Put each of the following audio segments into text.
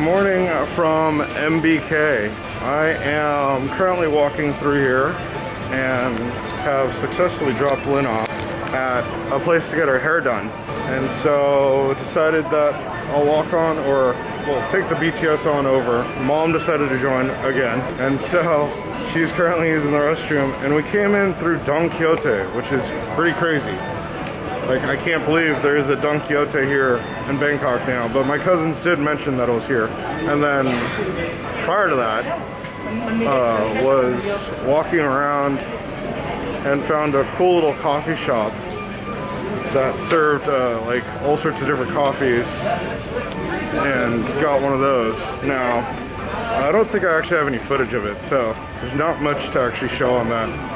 morning from MBK. I am currently walking through here and have successfully dropped Lynn off at a place to get her hair done. And so decided that I'll walk on, or well, take the BTS on over. Mom decided to join again. And so she's currently using the restroom, and we came in through Don Quixote, which is pretty crazy. Like, I can't believe there is a Don Quixote here in Bangkok now, but my cousins did mention that it was here. And then prior to that, was walking around and found a cool little coffee shop that served like all sorts of different coffees, and got one of those. Now, I don't think I actually have any footage of it, so there's not much to actually show on that.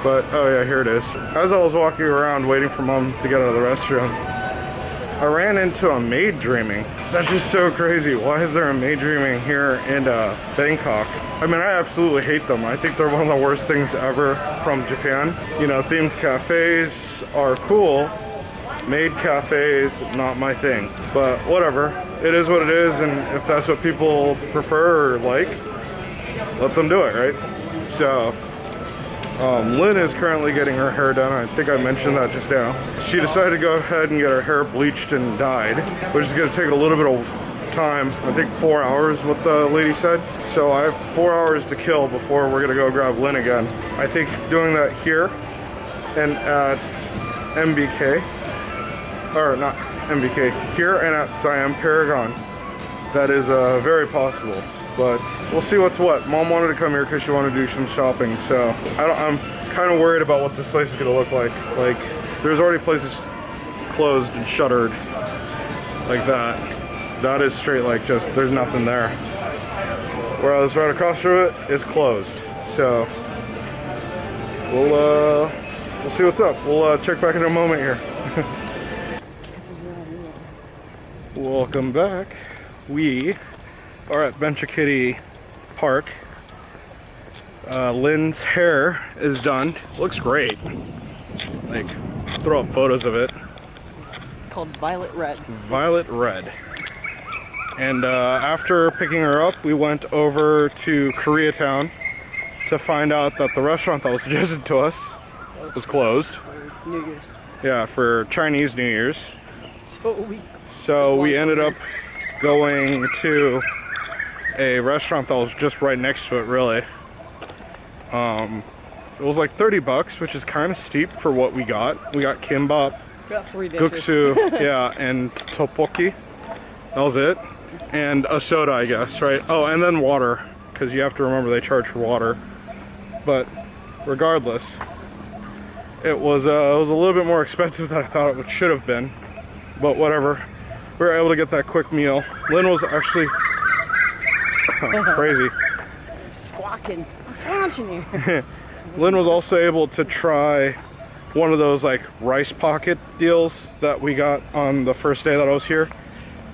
But, oh yeah, here it is. As I was walking around waiting for Mom to get out of the restroom, I ran into a maid dreaming. That's just so crazy. Why is there a maid dreaming here in Bangkok? I mean, I absolutely hate them. I think they're one of the worst things ever from Japan. You know, themed cafes are cool. Maid cafes, not my thing. But whatever. It is what it is, and if that's what people prefer or like, let them do it, right? So, Lynn is currently getting her hair done. I think I mentioned that just now. She decided to go ahead and get her hair bleached and dyed, which is going to take a little bit of time. I think 4 hours, what the lady said. So I have 4 hours to kill before we're going to go grab Lynn again. I think doing that here and at MBK, or not MBK, here and at Siam Paragon, that is very possible. But we'll see what's what. Mom wanted to come here because she wanted to do some shopping, so I'm kind of worried about what this place is going to look like. Like, there's already places closed and shuttered like that. That is straight, like, just there's nothing there. Whereas right across from it is closed. So we'll see what's up. We'll check back in a moment here. Welcome back. We are at Benchakitti Park. Lynn's hair is done. Looks great. Like, throw up photos of it. It's called Violet Red. Violet Red. And after picking her up, we went over to Koreatown to find out that the restaurant that was suggested to us was closed. For New Year's. Yeah, for Chinese New Year's. So we ended up going to a restaurant that was just right next to it, really. It was like 30 bucks, which is kind of steep for what we got. We got kimbap, got 3 dishes. guksu, yeah, and tteokbokki. That was it. And a soda, I guess, right? Oh, and then water, because you have to remember they charge for water. But regardless, it was a little bit more expensive than I thought it should have been. But whatever. We were able to get that quick meal. Lynn was actually crazy. Squawking. What's wrong here? Lynn was also able to try one of those like rice pocket deals that we got on the first day that I was here,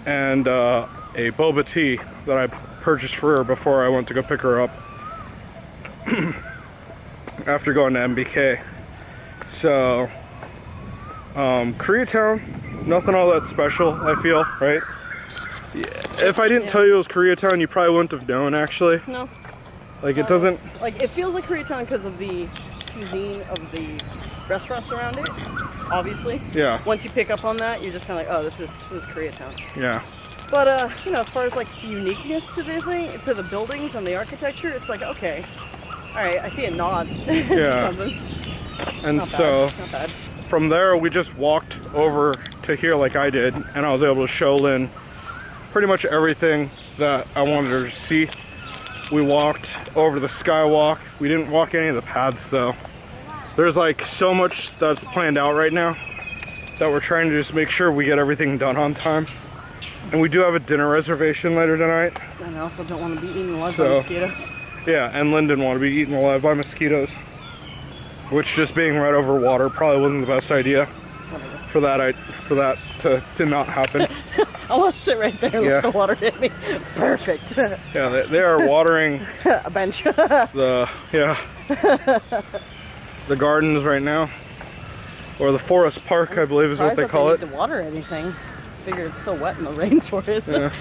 and a boba tea that I purchased for her before I went to go pick her up after going to MBK. So Koreatown, nothing all that special, I feel, right? Yeah. If I didn't tell you it was Koreatown, you probably wouldn't have known, actually. No. Like, it doesn't... Like, it feels like Koreatown because of the cuisine of the restaurants around it, obviously. Yeah. Once you pick up on that, you're just kind of like, oh, this is Koreatown. Yeah. But, you know, as far as, like, uniqueness to the thing, to the buildings and the architecture, it's like, okay, all right, I see a nod yeah. to something. And not so... bad. Not bad. From there, we just walked over to here like I did, and I was able to show Lynn pretty much everything that I wanted her to see. We walked over the skywalk. We didn't walk any of the paths though. There's like so much that's planned out right now that we're trying to just make sure we get everything done on time. And we do have a dinner reservation later tonight. And I also don't want to be eaten alive by mosquitoes. Yeah, and Lynn didn't want to be eaten alive by mosquitoes. Which, just being right over water probably wasn't the best idea. For that to not happen. I want to sit right there and let the water hit me. Perfect. Yeah, they are watering a bench. the gardens right now, or the forest park, I believe is what they call it. To water anything. Figure it's so wet in the rainforest. Yeah.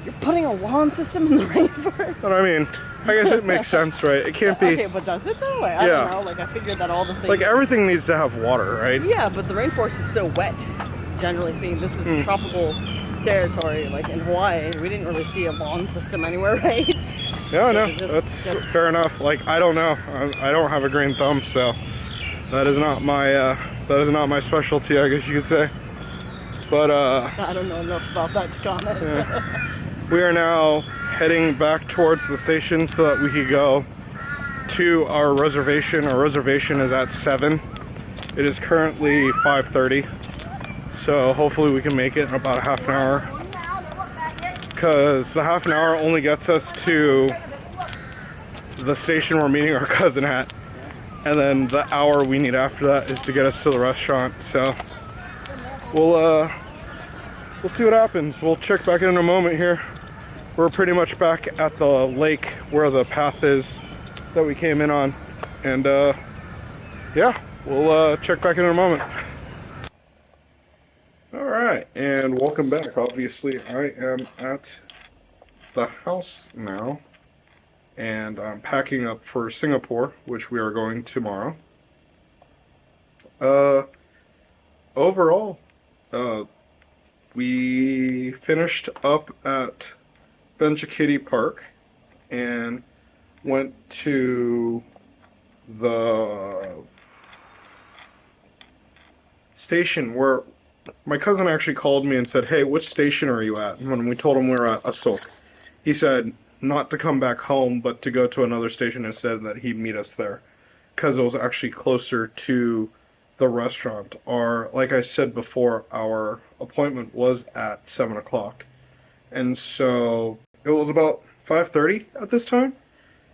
You're putting a lawn system in the rainforest? But I mean, I guess it makes sense, right? It can't be... Okay, but does it though? Like, I don't know, like I figured that all the things... Like everything needs to have water, right? Yeah, but the rainforest is so wet, generally speaking. This is tropical territory, like in Hawaii. We didn't really see a lawn system anywhere, right? Yeah, no, that's fair enough. Like, I don't know. I don't have a green thumb, so that is not my specialty, I guess you could say. But I don't know enough about that to comment. Yeah. We are now heading back towards the station so that we could go to our reservation. Our reservation is at 7. It is currently 5:30, so hopefully we can make it in about a half an hour, because the half an hour only gets us to the station we're meeting our cousin at, and then the hour we need after that is to get us to the restaurant. So we'll see what happens. We'll check back in a moment here. We're pretty much back at the lake where the path is that we came in on, and yeah, we'll check back in a moment. All right, and welcome back. Obviously, I am at the house now, and I'm packing up for Singapore, which we are going tomorrow. Overall, we finished up at Benchakitti Park and went to the station where my cousin actually called me and said, "Hey, which station are you at?" And when we told him we were at Asok, he said not to come back home, but to go to another station instead, and that he'd meet us there, because it was actually closer to the restaurant. Like I said before, our appointment was at 7 o'clock. And so it was about 5:30 at this time,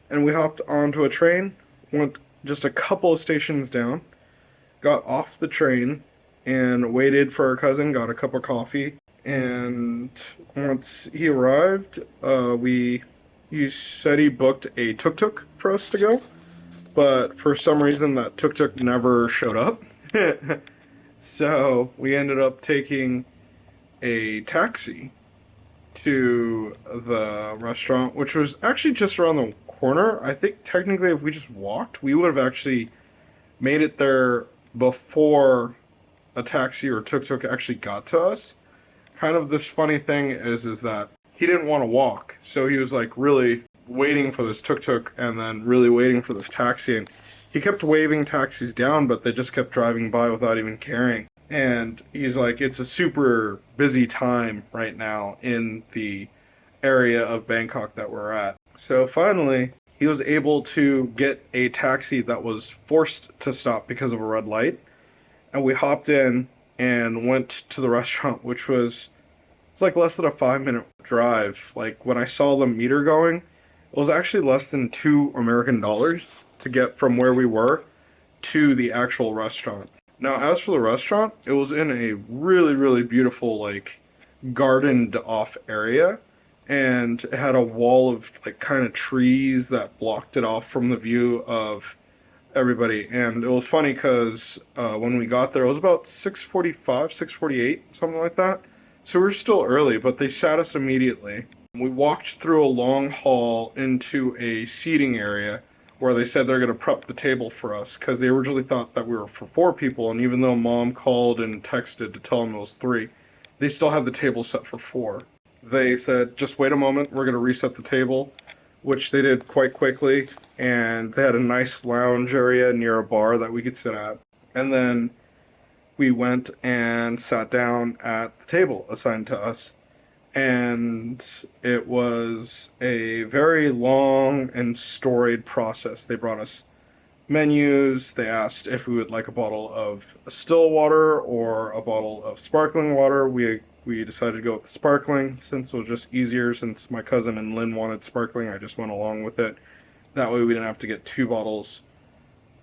and we hopped onto a train, went just a couple of stations down, got off the train, and waited for our cousin, got a cup of coffee, and once he arrived, he said he booked a tuk-tuk for us to go, but for some reason that tuk-tuk never showed up. So we ended up taking a taxi to the restaurant, which was actually just around the corner. I think technically if we just walked, we would have actually made it there before a taxi or tuk-tuk actually got to us. Kind of this funny thing is that he didn't want to walk, so he was like really waiting for this tuk-tuk and then really waiting for this taxi, and he kept waving taxis down, but they just kept driving by without even caring. And he's like, it's a super busy time right now in the area of Bangkok that we're at. So finally, he was able to get a taxi that was forced to stop because of a red light. And we hopped in and went to the restaurant, which was, it's like less than a 5-minute drive. Like when I saw the meter going, it was actually less than $2 American to get from where we were to the actual restaurant. Now, as for the restaurant, it was in a really, really beautiful, like, gardened off area, and it had a wall of, like, kind of trees that blocked it off from the view of everybody. And it was funny because when we got there, it was about 6:45, 6:48, something like that. So we were still early, but they sat us immediately. We walked through a long hall into a seating area where they said they're going to prep the table for us, because they originally thought that we were for 4 people, and even though Mom called and texted to tell them it was 3, they still had the table set for 4. They said, just wait a moment, we're going to reset the table, which they did quite quickly, and they had a nice lounge area near a bar that we could sit at. And then we went and sat down at the table assigned to us. And it was a very long and storied process. They brought us menus. They asked if we would like a bottle of still water or a bottle of sparkling water. We decided to go with the sparkling since it was just easier. Since my cousin and Lynn wanted sparkling, I just went along with it. That way we didn't have to get 2 bottles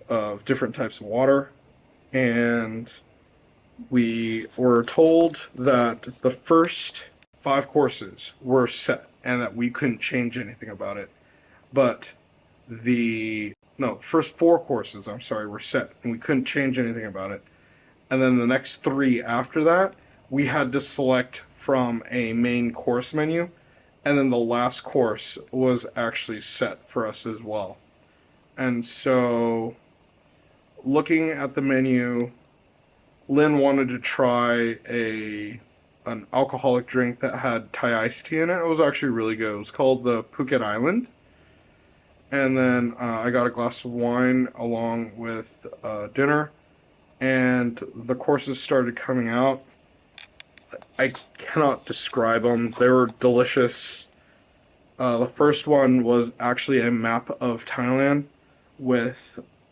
of different types of water. And we were told that the first 5 courses were set and that we couldn't change anything about it. But first 4 courses, were set and we couldn't change anything about it. And then the next 3 after that, we had to select from a main course menu And then the last course was actually set for us as well. And so, looking at the menu, Lynn wanted to try an alcoholic drink that had Thai iced tea in it. It was actually really good. It was called the Phuket Island. And then I got a glass of wine along with dinner. And the courses started coming out. I cannot describe them. They were delicious. The first one was actually a map of Thailand with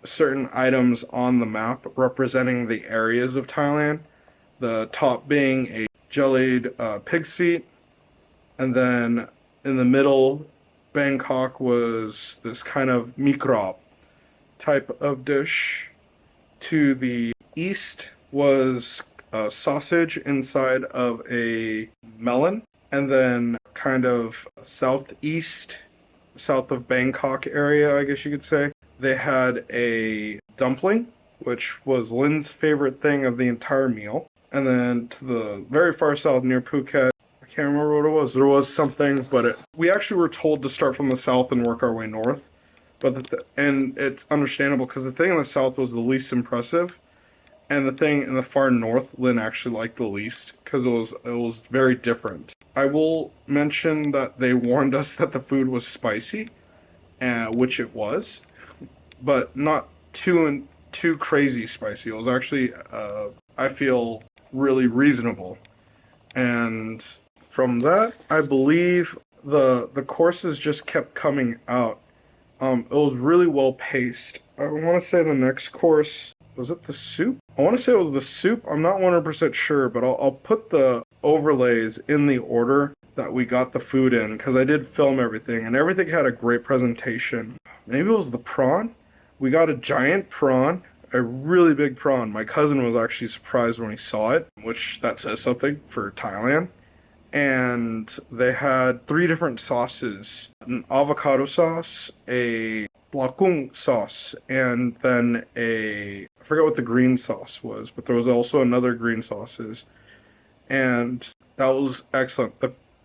certain items on the map representing the areas of Thailand. The top being a jellied pig's feet, and then in the middle, Bangkok was this kind of mikrop type of dish. To the east was a sausage inside of a melon, and then kind of southeast, south of Bangkok area, I guess you could say, they had a dumpling, which was Lynn's favorite thing of the entire meal. And then to the very far south near Phuket, I can't remember what it was. There was something, but we actually were told to start from the south and work our way north. And it's understandable because the thing in the south was the least impressive. And the thing in the far north, Lynn actually liked the least because it was very different. I will mention that they warned us that the food was spicy, which it was, but not too crazy spicy. It was actually, I feel, really reasonable. And from that, I believe the courses just kept coming out. It was really well paced. I want to say the next course, was it the soup? I want to say it was the soup. I'm not 100% sure, but I'll put the overlays in the order that we got the food in, because I did film everything, and everything had a great presentation. Maybe it was the prawn? We got a giant prawn, a really big prawn. My cousin was actually surprised when he saw it, which that says something for Thailand. And they had 3 different sauces, an avocado sauce, a blakung sauce, and then I forgot what the green sauce was, but there was also another green sauces. And that was excellent.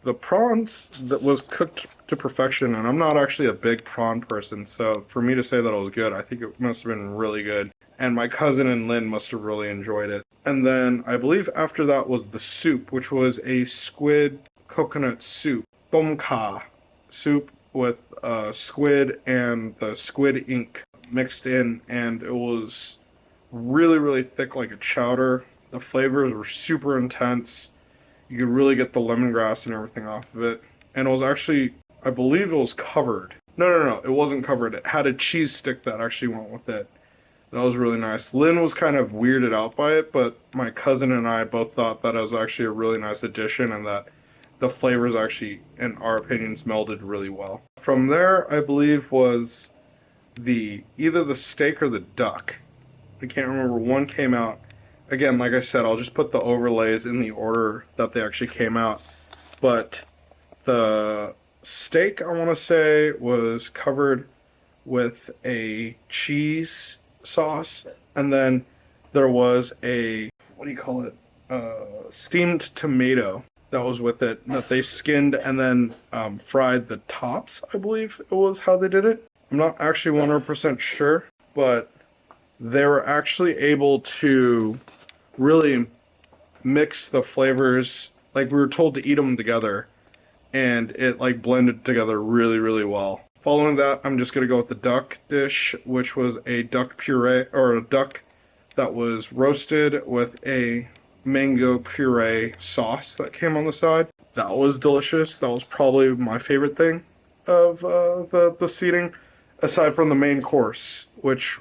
The prawns that was cooked to perfection, and I'm not actually a big prawn person, so for me to say that it was good, I think it must have been really good. And my cousin and Lynn must have really enjoyed it. And then I believe after that was the soup, which was a squid coconut soup. Tom kha soup with squid and the squid ink mixed in, and it was really, really thick like a chowder. The flavors were super intense. You could really get the lemongrass and everything off of it. And it was actually, I believe it was covered. No, it wasn't covered. It had a cheese stick that actually went with it. That was really nice. Lynn was kind of weirded out by it, but my cousin and I both thought that it was actually a really nice addition and that the flavors actually, in our opinions, melded really well. From there, I believe, was either the steak or the duck. I can't remember. One came out. Again, like I said, I'll just put the overlays in the order that they actually came out. But the steak, I want to say, was covered with a cheese sauce, and then there was a, what do you call it, steamed tomato that was with it, that they skinned and then fried the tops, I believe it was how they did it. I'm not actually 100% sure, but they were actually able to really mix the flavors. Like, we were told to eat them together, and it like blended together really, really well. Following that, I'm just going to go with the duck dish, which was a duck puree, or a duck that was roasted with a mango puree sauce that came on the side. That was delicious. That was probably my favorite thing of the seating, aside from the main course, which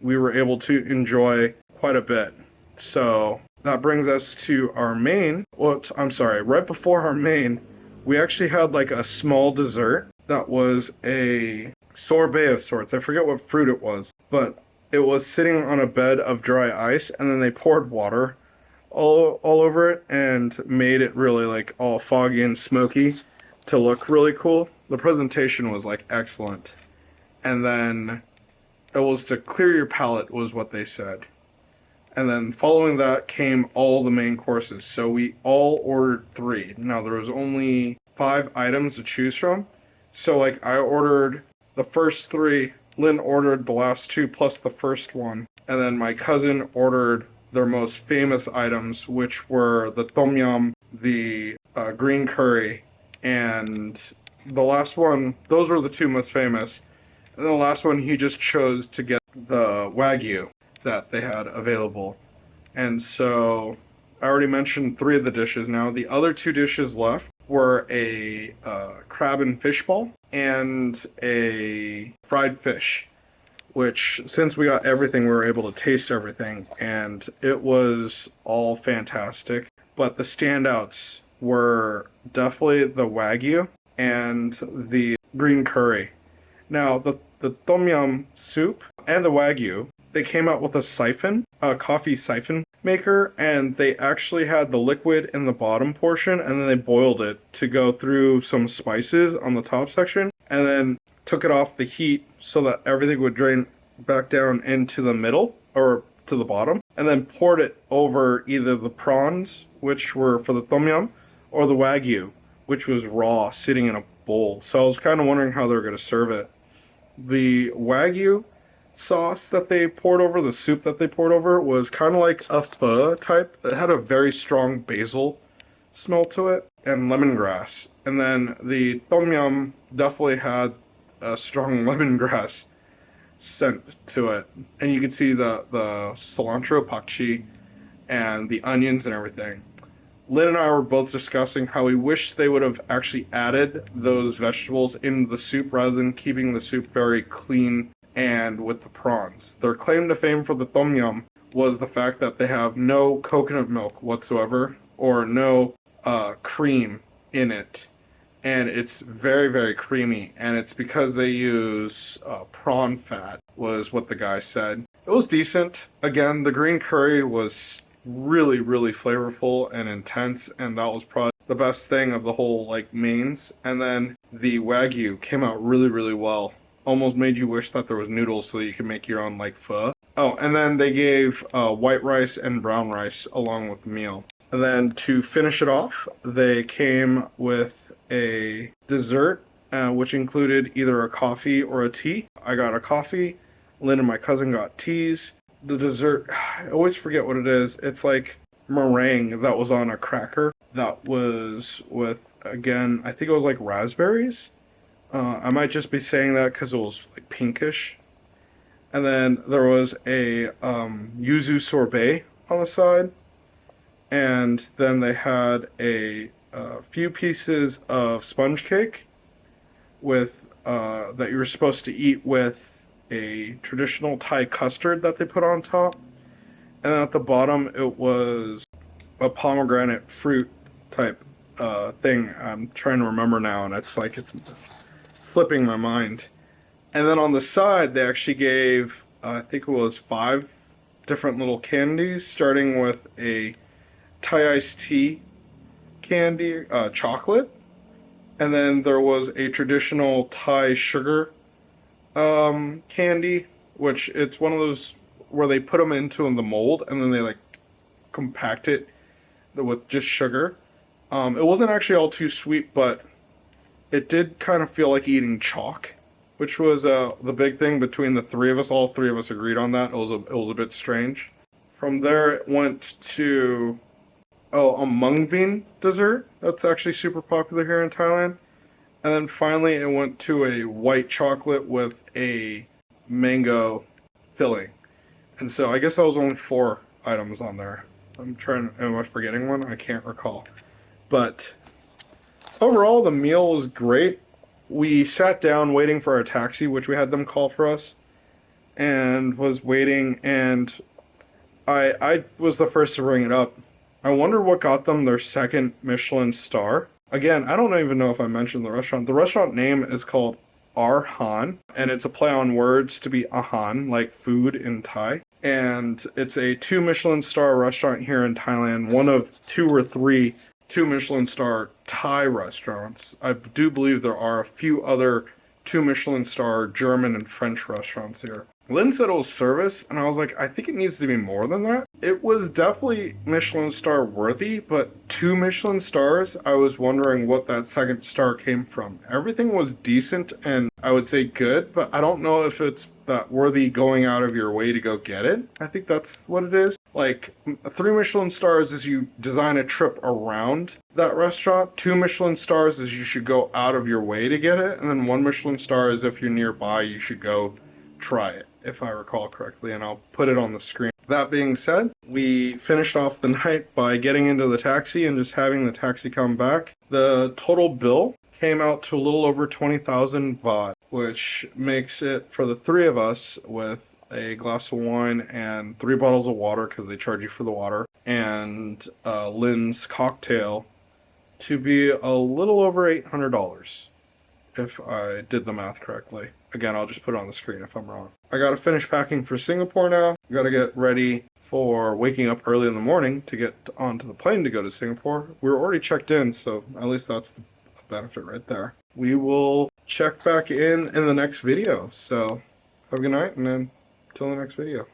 we were able to enjoy quite a bit. So that brings us to our main. Well, I'm sorry, right before our main, we actually had like a small dessert that was a sorbet of sorts. I forget what fruit it was, but it was sitting on a bed of dry ice, and then they poured water all over it and made it really like all foggy and smoky to look really cool. The presentation was like excellent. And then it was to clear your palate was what they said. And then following that came all the main courses. So we all ordered 3. Now there was only 5 items to choose from. So like I ordered the first 3, Lynn ordered the last 2 plus the first one, and then my cousin ordered their most famous items, which were the tom yum, the green curry, and the last one. Those were the 2 most famous. And then the last one, he just chose to get the Wagyu that they had available. And so I already mentioned 3 of the dishes now. The other 2 dishes left were a crab and fish ball and a fried fish, which since we got everything, we were able to taste everything, and it was all fantastic. But the standouts were definitely the Wagyu and the green curry. Now, the tom yum soup and the Wagyu, they came out with a siphon, a coffee siphon maker, and they actually had the liquid in the bottom portion, and then they boiled it to go through some spices on the top section, and then took it off the heat so that everything would drain back down into the middle, or to the bottom, and then poured it over either the prawns, which were for the tom yum, or the Wagyu, which was raw, sitting in a bowl. So I was kind of wondering how they were going to serve it. The Wagyu sauce that they poured over, the soup that they poured over, was kind of like a pho type. It had a very strong basil smell to it, and lemongrass. And then the tom yum definitely had a strong lemongrass scent to it. And you could see the cilantro, pakchi, and the onions and everything. Lynn and I were both discussing how we wish they would have actually added those vegetables in the soup rather than keeping the soup very clean and with the prawns. Their claim to fame for the tom yum was the fact that they have no coconut milk whatsoever, or no cream in it. And it's very, very creamy, and it's because they use prawn fat, was what the guy said. It was decent. Again, the green curry was really, really flavorful and intense, and that was probably the best thing of the whole like mains. And then the Wagyu came out really, really well. Almost made you wish that there was noodles so that you could make your own like pho. Oh, and then they gave white rice and brown rice along with the meal. And then to finish it off, they came with a dessert, which included either a coffee or a tea. I got a coffee. Lynn and my cousin got teas. The dessert, I always forget what it is. It's like meringue that was on a cracker that was with, again, I think it was like raspberries. I might just be saying that because it was like pinkish. And then there was a yuzu sorbet on the side. And then they had a few pieces of sponge cake with that you were supposed to eat with a traditional Thai custard that they put on top. And then at the bottom it was a pomegranate fruit type thing. I'm trying to remember now, and it's like it's slipping my mind. And then on the side they actually gave I think it was 5 different little candies, starting with a Thai iced tea candy, chocolate, and then there was a traditional Thai sugar candy, which it's one of those where they put them into the mold and then they like compact it with just sugar. It wasn't actually all too sweet, but it did kind of feel like eating chalk, which was the big thing between the 3 of us. All 3 of us agreed on that. It was a bit strange. From there it went to a mung bean dessert that's actually super popular here in Thailand. And then finally it went to a white chocolate with a mango filling. And so I guess that was only 4 items on there. Am I forgetting one? I can't recall. But overall the meal was great. We sat down waiting for our taxi, which we had them call for us, and was waiting, and I was the first to bring it up. I wonder what got them their 2nd Michelin star. Again, I don't even know if I mentioned the restaurant. The restaurant name is called R-HAAN, and it's a play on words to be ahan, like food in Thai. And it's a 2 Michelin star restaurant here in Thailand, one of 2 or 3 2 Michelin star Thai restaurants. I do believe there are a few other 2 Michelin star German and French restaurants here. Lynn said it was service, and I was like, I think it needs to be more than that. It was definitely Michelin star worthy, but 2 Michelin stars, I was wondering what that second star came from. Everything was decent and I would say good, but I don't know if it's that worthy going out of your way to go get it. I think that's what it is. Like, 3 Michelin stars is you design a trip around that restaurant. 2 Michelin stars is you should go out of your way to get it. And then 1 Michelin star is if you're nearby, you should go try it, if I recall correctly, and I'll put it on the screen. That being said, we finished off the night by getting into the taxi and just having the taxi come back. The total bill came out to a little over 20,000 baht, which makes it, for the 3 of us, with a glass of wine and 3 bottles of water, because they charge you for the water, and Lynn's cocktail, to be a little over $800, if I did the math correctly. Again, I'll just put it on the screen if I'm wrong. I gotta finish packing for Singapore now. Gotta get ready for waking up early in the morning to get onto the plane to go to Singapore. We were already checked in, so at least that's the benefit right there. We will check back in the next video. So have a good night, and then till the next video.